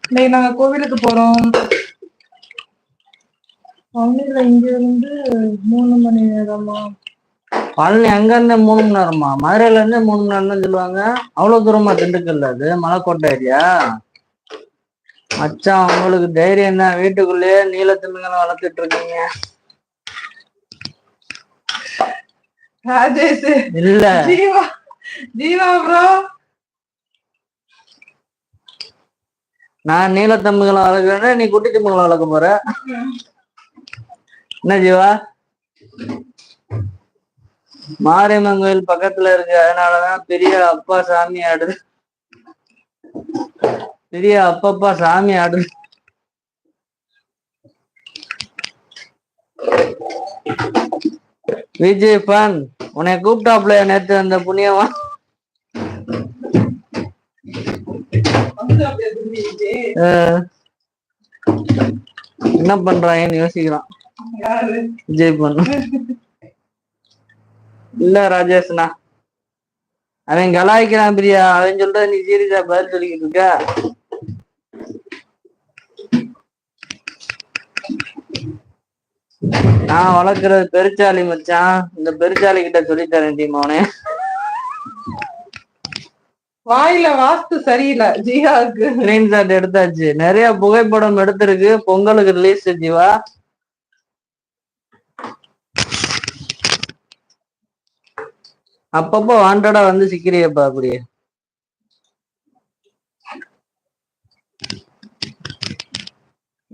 இன்னைக்கு நாங்க கோவிலுக்கு போறோம். பழனில இங்க இருந்து 3 மணி நேரமா? பழனி அங்க இருந்து 3 மணி நேரமா? மதுரையில இருந்து 3 மணி நேரம் தான் சொல்லுவாங்க. அவ்வளவு தூரமா திண்டுக்கல்ல? அது மலைக்கோட்டை ஏரியா. மச்சான் உங்களுக்கு தைரியம் தான், வீட்டுக்குள்ளேயே நீலத்திமிங்கலம் வளர்த்துட்டு இருக்கீங்க. ராஜேஷ் இல்ல ஜீவா ஜீவா ப்ரோ, நான் நீலத்திமிங்கலம் வளர்க்கிறேன்னா நீ குட்டி திமிங்கலம் வளர்க்க போற. என்ன ஜீவா? மாரியம்மன் கோயில் பக்கத்துல இருக்கு, அதனாலதான் பெரிய அப்பா சாமி ஆடுது. பெரிய அப்பப்பா சாமி ஆடுது. விஜய் பான் உன்னை கூப்பிட்டாப்ல நேற்று அந்த புண்ணியமா. என்ன பண்றாங்கன்னு யோசிக்கிறான் விஜய் பான். இல்ல ராஜேஷ்னா, அவன் கலாய்க்கிறான் பிரியா. அவன் சொல்ற நீ சீரியஸா பதில் சொல்லிக்கிட்டு இருக்க. நான் வளர்க்கறது பெருச்சாலி மச்சான். இந்த பெருச்சாலி கிட்ட சொல்லித்தரேன் டீமோனே. வாயில வாஸ்து சரியில்லை ஜீவாவுக்கு. ஸ்கிரீன்ஷாட் எடுத்தாச்சு, நிறைய புகைப்படம் எடுத்திருக்கு. பொங்கலுக்கு ரிலீஸ் ஜீவா. அப்பப்போ வாண்டடா வந்து சிக்கிறியப்பா அப்படியே.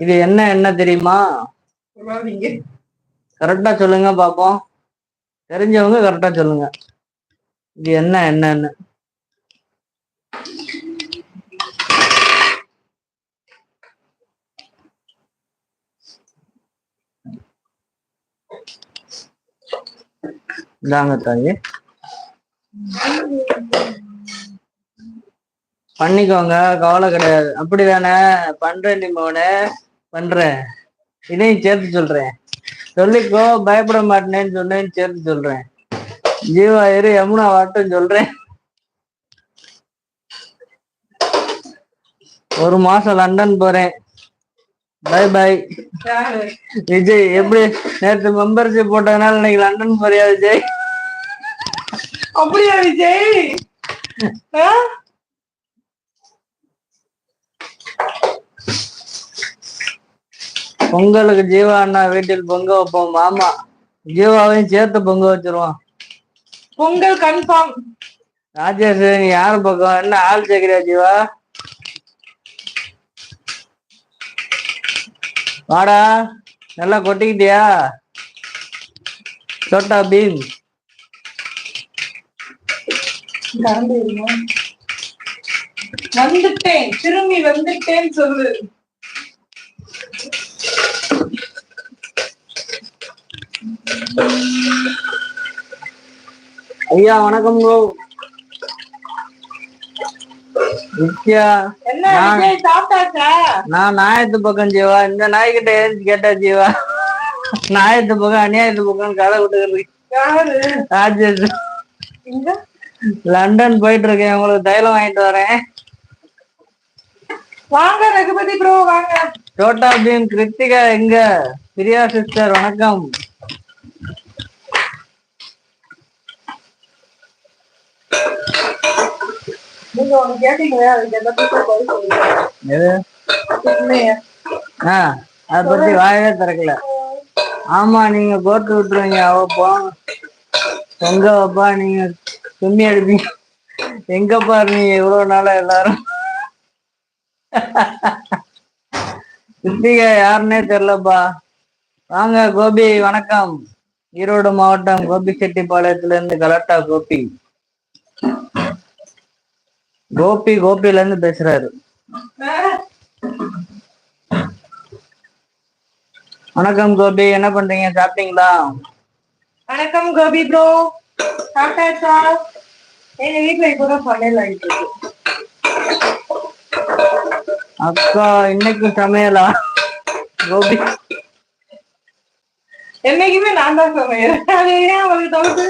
இது என்ன தெரியுமா? கரெக்டா சொல்லுங்க பாப்போம். தெரிஞ்சவங்க கரெக்டா சொல்லுங்க. இது என்னன்னு. இதாங்க தாயே, பண்ணிக்கோங்க, கவலை கிடையாது. அப்படிதானே? பண்றேன் நீ மோனே, பண்றேன். இதையும் சேர்த்து சொல்றேன். சொல்லிக்கோ, பயப்பட மாட்டேன்னு சொன்னேன்னு சேர்த்து சொல்றேன். ஜீவா இரு, யமுனா வாட்டும் சொல்றேன். 1 மாசம் லண்டன் போறேன். By by. விஜய் எப்படி நேற்று மெம்பர்ஷிப் போட்டதுனால இன்னைக்கு லண்டன் போறியா விஜய்? அப்படியா விஜய்? பொங்கலுக்கு ஜீவா அண்ணா வீட்டில் பொங்க வைப்போம். மாமா ஜீவாவையும் சேர்த்து பொங்க வச்சிருவோம். பொங்கல் கன்ஃபார்ம். ராஜேஷ் நீ யாரு பக்கம்? என்ன ஆள் சேர்க்கிறியா ஜீவா? வாடா, நல்லா கொட்டிக்கிட்டியா சோட்டா பீம்? வந்துட்டேன், திரும்பி வந்துட்டேன்னு சொல்லு. ஐயா வணக்கம். வித்யா, நான் நாயத்து பக்கம் ஜீவா. இந்த நாய்கிட்ட ஏன் கேட்டா ஜீவா? நாயத்து பக்கம் அநியாயத்து பக்கம் கதை விட்டுக்கிறது. ராஜேஷ் லண்டன் போயிட்டு இருக்கேன், உங்களுக்கு தைலம் வாங்கிட்டு வரேன். வாங்க ரகுபதி ப்ரோ வாங்க. சோட்டா பீம் கிருத்திகா எங்க? பிரியா சிஸ்டர் வணக்கம். அத பத்தி வாயவே திறக்கல. ஆமா, நீங்க கோர்த்து விட்டுருவீங்க. அவப்போ பொங்க வைப்பா, நீங்க கும்மி அடிப்பீங்க. எங்கப்பா நீங்க இவ்வளவு நாளா எல்லாரும்? கிருத்திகா யாருன்னே தெரியலப்பா. வாங்க கோபி வணக்கம். ஈரோடு மாவட்டம் கோபிச்செட்டிப்பாளையத்துல இருந்து கலெக்டா கோபி. கோபில இருந்து பேசுறாரு. வணக்கம் கோபி, என்ன பண்றீங்க? சாப்பிட்டீங்களா? வணக்கம் கோபி ப்ரோ, சாப்பிட்டாச்சா? எங்க வீட்டுல இப்பதான் சமையல் ஆகிட்டு இருக்கு. அக்கா இன்னைக்கு சமையலா? கோபி என்னைக்குமே நான் தான் சமையல். அது ஏன் அவளுக்கு தவிர்த்து